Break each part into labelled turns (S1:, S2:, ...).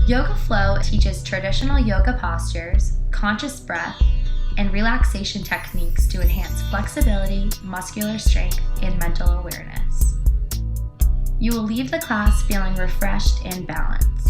S1: Yoga Flow teaches traditional yoga postures, conscious breath, and relaxation techniques to enhance flexibility, muscular strength, and mental awareness. You will leave the class feeling refreshed and balanced.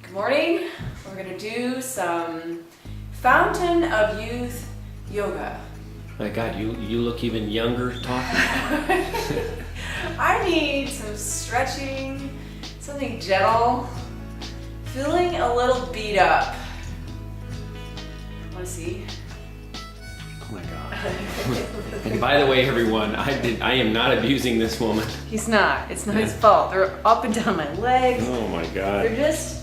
S2: Good morning. We're going to do some Fountain of Youth yoga.
S3: My God, you look even younger talking.
S2: I need some stretching, something gentle, feeling a little beat up. Want to see?
S3: Oh my God. And by the way, everyone, I am not abusing this woman.
S2: He's not. It's not his fault. They're up and down my legs.
S3: Oh my God.
S2: They're just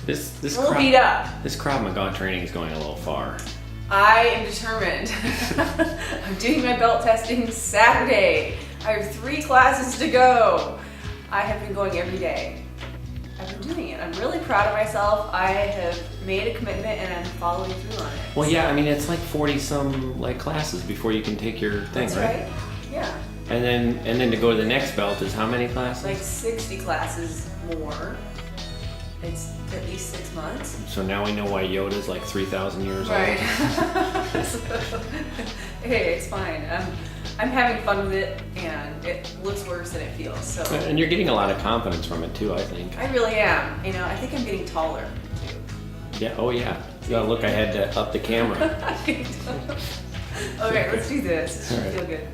S3: This
S2: a little beat up.
S3: This Krav Maga training is going a little far.
S2: I am determined. I'm doing my belt testing Saturday. I have 3 classes to go. I have been going every day. I've been doing it. I'm really proud of myself. I have made a commitment and I'm following through on it.
S3: Well, yeah, I mean, it's like 40 some classes before you can take your thing,
S2: That's
S3: right?
S2: Yeah.
S3: And then to go to the next belt is how many classes?
S2: Like 60 classes more. It's at least 6 months.
S3: So now we know why Yoda's like 3,000 years
S2: Right.
S3: old.
S2: Hey, it's fine. I'm having fun with it, and it looks worse than it feels. So.
S3: And you're getting a lot of confidence from it too, I think.
S2: I really am. You know, I think I'm getting taller too.
S3: Yeah. Oh yeah. You gotta look. I had to up the camera.
S2: Okay, let's do this. This should
S3: All right.
S2: feel good.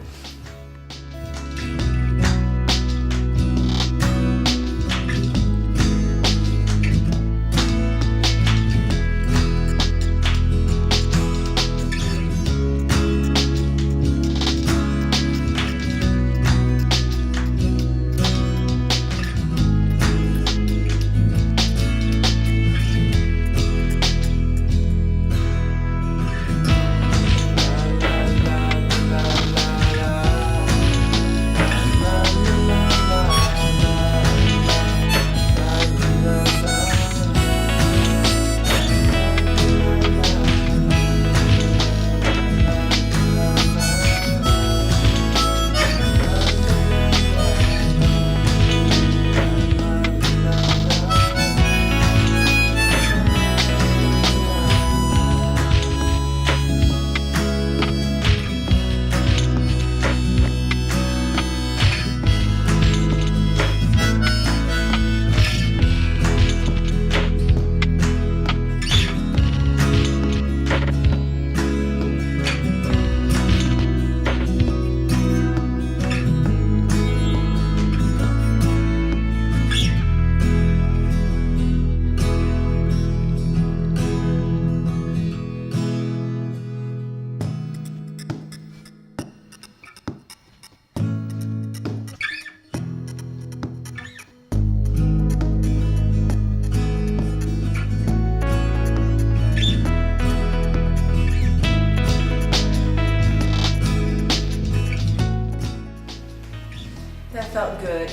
S2: That felt good.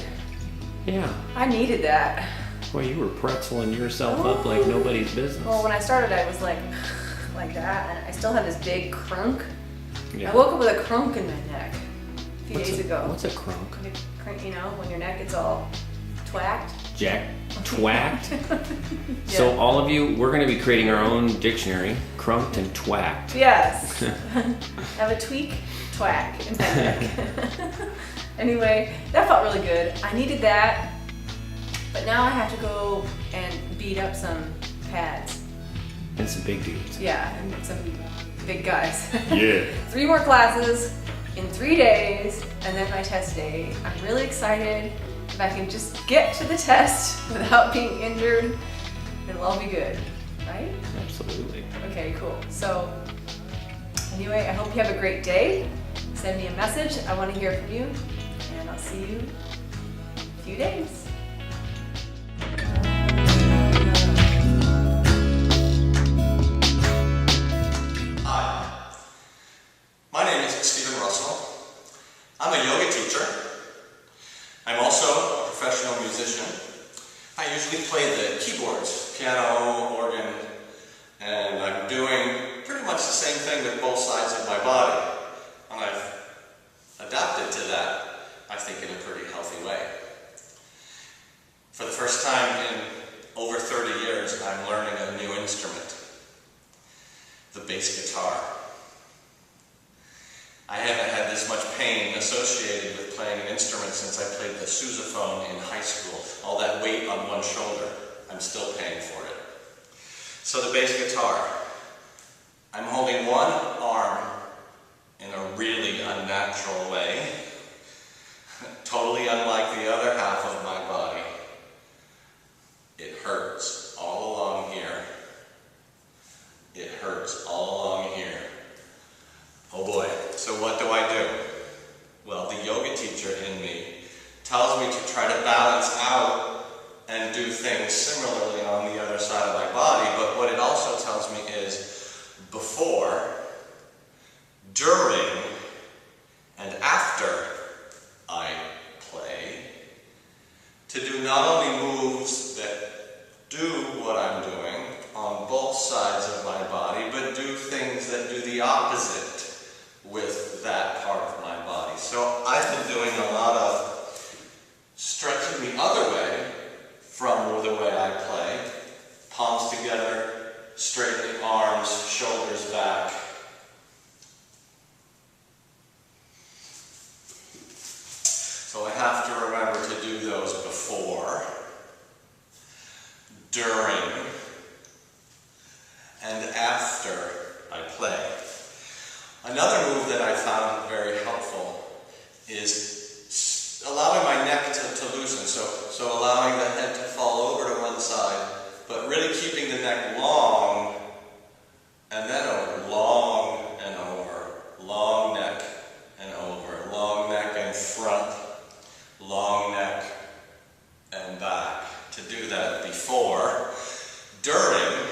S3: Yeah.
S2: I needed that.
S3: Boy, you were pretzeling yourself up like nobody's business.
S2: Well, when I started, I was like that, and I still have this big crunk.
S3: Yeah.
S2: I woke up with a crunk in my neck a few days ago.
S3: What's a crunk?
S2: You know, when your neck gets all twacked.
S3: Twacked?
S2: Yeah.
S3: So all of you, we're going to be creating our own dictionary, crunked and twacked.
S2: Yes. I have a tweak, twack in my neck. Anyway, that felt really good. I needed that, but now I have to go and beat up some pads.
S3: And some big dudes.
S2: Yeah, and some big guys.
S3: Yeah.
S2: 3 more classes in 3 days, and then my test day. I'm really excited. If I can just get to the test without being injured, it'll all be good, right?
S3: Absolutely.
S2: Okay, cool. So anyway, I hope you have a great day. Send me a message. I want to hear from you, and I'll see you in a few days.
S4: Hi, my name is Stephen Russell. I'm a yoga teacher. I'm also a professional musician. I usually play the keyboards, piano, organ, and much the same thing with both sides of my body. And I've adapted to that, I think, in a pretty healthy way. For the first time in over 30 years, I'm learning a new instrument, the bass guitar. I haven't had this much pain associated with playing an instrument since I played the sousaphone in high school. All that weight on one shoulder, I'm still paying for it. So the bass guitar, I'm holding one arm in a really unnatural way, totally unlike the other half of my body. It hurts all along here. It hurts all along here. Oh boy, so what do I do? Well, the yoga teacher in me tells me to try to balance out and do things similarly on the other side of my body, but what it also tells me is before, during, and after I play, to do not only moves that do what I'm doing on both sides of my body, but do things that do the opposite with that part of my body. So I've been doing a lot of stretching the other way from the way I play. Palms together, straightening arms, shoulders back. So I have to remember to do those before, during, and after I play. Another move that I found very helpful is allowing my neck to loosen, so allowing the head to fall over to one side, but really keeping the neck long, and then over, long and over, long neck and over, long neck and front, long neck and back. To do that before, during,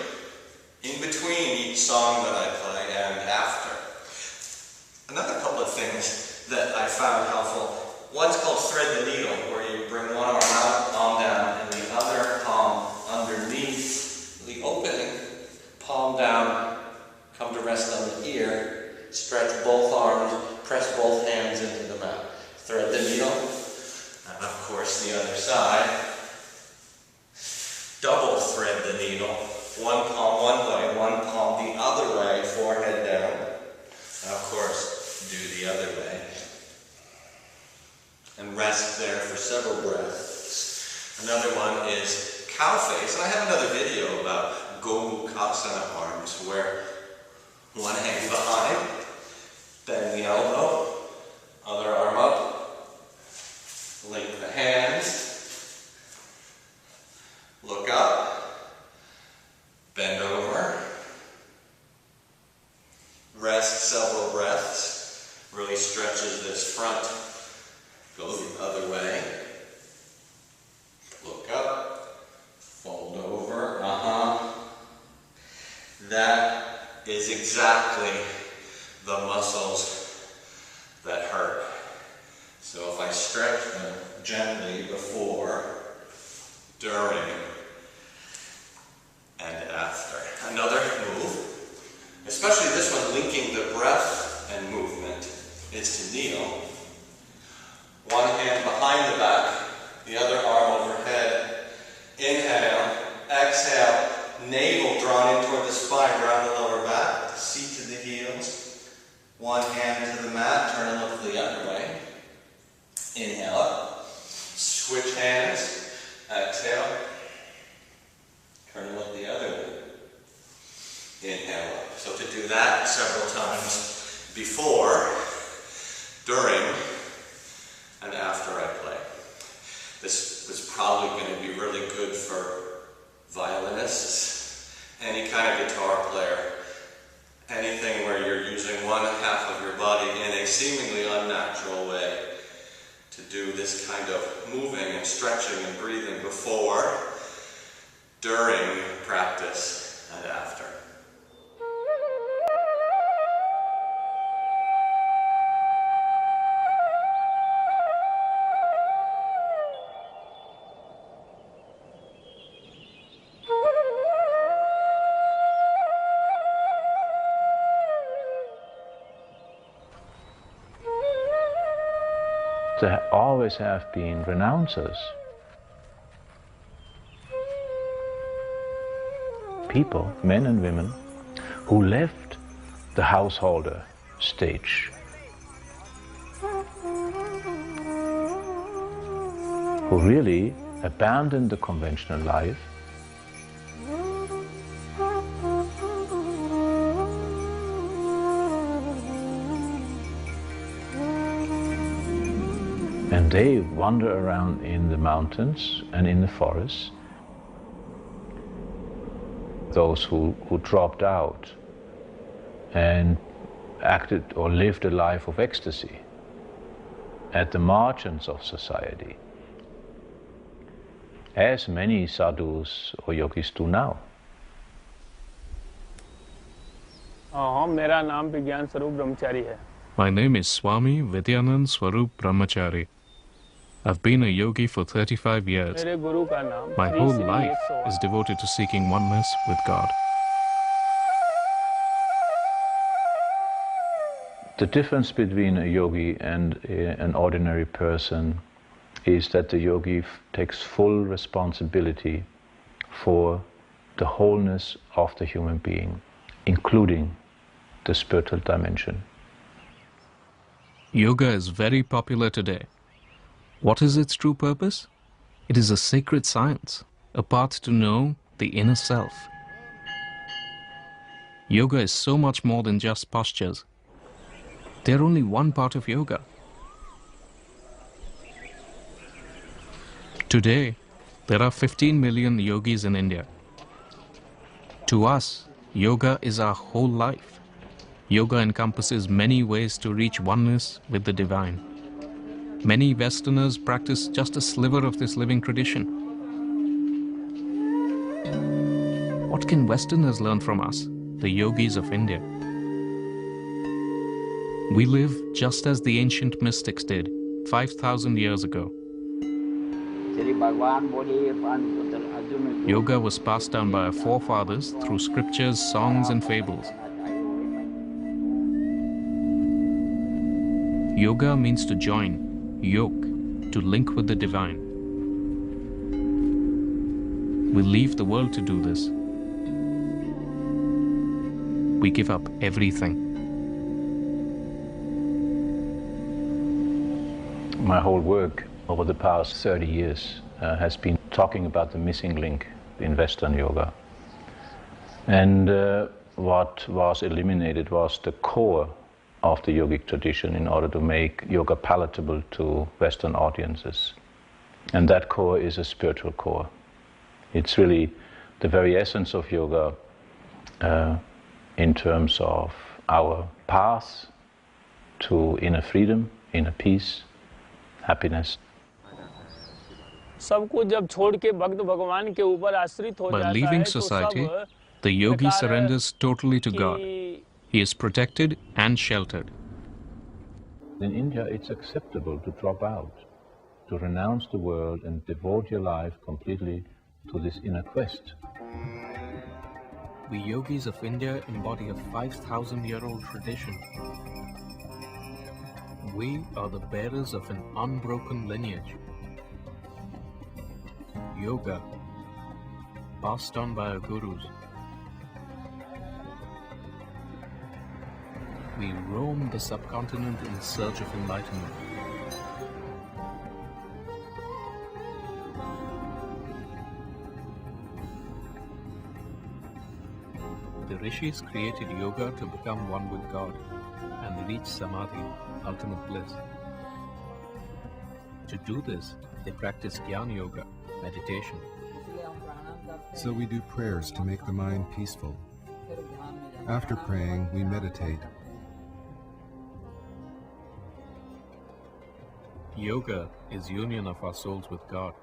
S4: in between each song that I play, and after. Another couple of things that I found helpful. One's called thread the needle, where you bring one arm out, palm down, and the other palm underneath the opening, palm down, come to rest on the ear, stretch both arms, press both hands into the mat. Thread the needle, and of course the other side. Double thread the needle, one palm one way, one palm the other way, forehead down. And of course, do the other way. And rest there for several breaths. Another one is cow face. And I have another video about Gomukhasana arms, where one hand behind, bend the elbow, other arm up, link the hands, look up, bend over, rest several breaths, really stretches this front, go the other way, look up, fold over, That is exactly the muscles that hurt. So if I stretch them gently before, during, and after. Another move, especially this one linking the breath and movement, is to kneel. One hand behind the back, the other arm overhead. Inhale, exhale, navel drawn in toward the spine, around the lower back, seat to the heels. One hand to the mat, turn and look the other way. Inhale up, switch hands, exhale, turn and look the other way. Inhale up. So to do that several times before, during, and after I play. This is probably going to be really good for violinists, any kind of guitar player, anything where you're using one half of your body in a seemingly unnatural way to do this kind of moving and stretching and breathing before, during practice, and after.
S5: there always have been renouncers. People, men and women, who left the householder stage, who really abandoned the conventional life and they wander around in the mountains and in the forests. Those who dropped out and acted or lived a life of ecstasy at the margins of society, as many sadhus or yogis do now.
S6: My name is Swami Vidyanand Swarup Brahmachari. I've been a yogi for 35 years. My whole life is devoted to seeking oneness with God.
S5: The difference between a yogi and an ordinary person is that the yogi takes full responsibility for the wholeness of the human being, including the spiritual dimension.
S6: Yoga is very popular today. What is its true purpose? It is a sacred science, a path to know the inner self. Yoga is so much more than just postures. They are only one part of yoga. Today, there are 15 million yogis in India. To us, yoga is our whole life. Yoga encompasses many ways to reach oneness with the divine. Many Westerners practice just a sliver of this living tradition. What can Westerners learn from us, the yogis of India? We live just as the ancient mystics did, 5,000 years ago. Yoga was passed down by our forefathers through scriptures, songs, and fables. Yoga means to join, yoke, to link with the divine. We leave the world to do this. We give up everything.
S5: My whole work over the past 30 years has been talking about the missing link in Western yoga. And what was eliminated was the core of the yogic tradition in order to make yoga palatable to Western audiences. And that core is a spiritual core. It's really the very essence of yoga in terms of our path to inner freedom, inner peace, happiness.
S6: By leaving society, the yogi surrenders totally to God. He is protected and sheltered.
S5: In India, it's acceptable to drop out, to renounce the world and devote your life completely to this inner quest.
S6: We yogis of India embody a 5,000-year-old tradition. We are the bearers of an unbroken lineage. Yoga, passed on by our gurus. We roam the subcontinent in search of enlightenment. The rishis created yoga to become one with God and reach samadhi, ultimate bliss. To do this, they practice jnana yoga, meditation.
S7: So we do prayers to make the mind peaceful. After praying, we meditate.
S6: Yoga is union of our souls with God,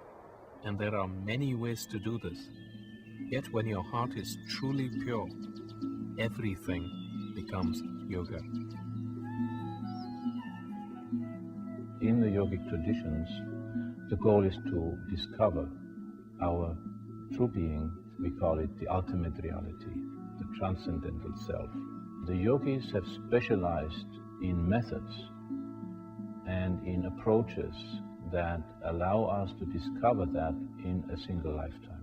S6: and there are many ways to do this. Yet when your heart is truly pure, everything becomes yoga.
S5: In the yogic traditions, the goal is to discover our true being. We call it the ultimate reality, the transcendental self. The yogis have specialized in methods and in approaches that allow us to discover that in a single lifetime.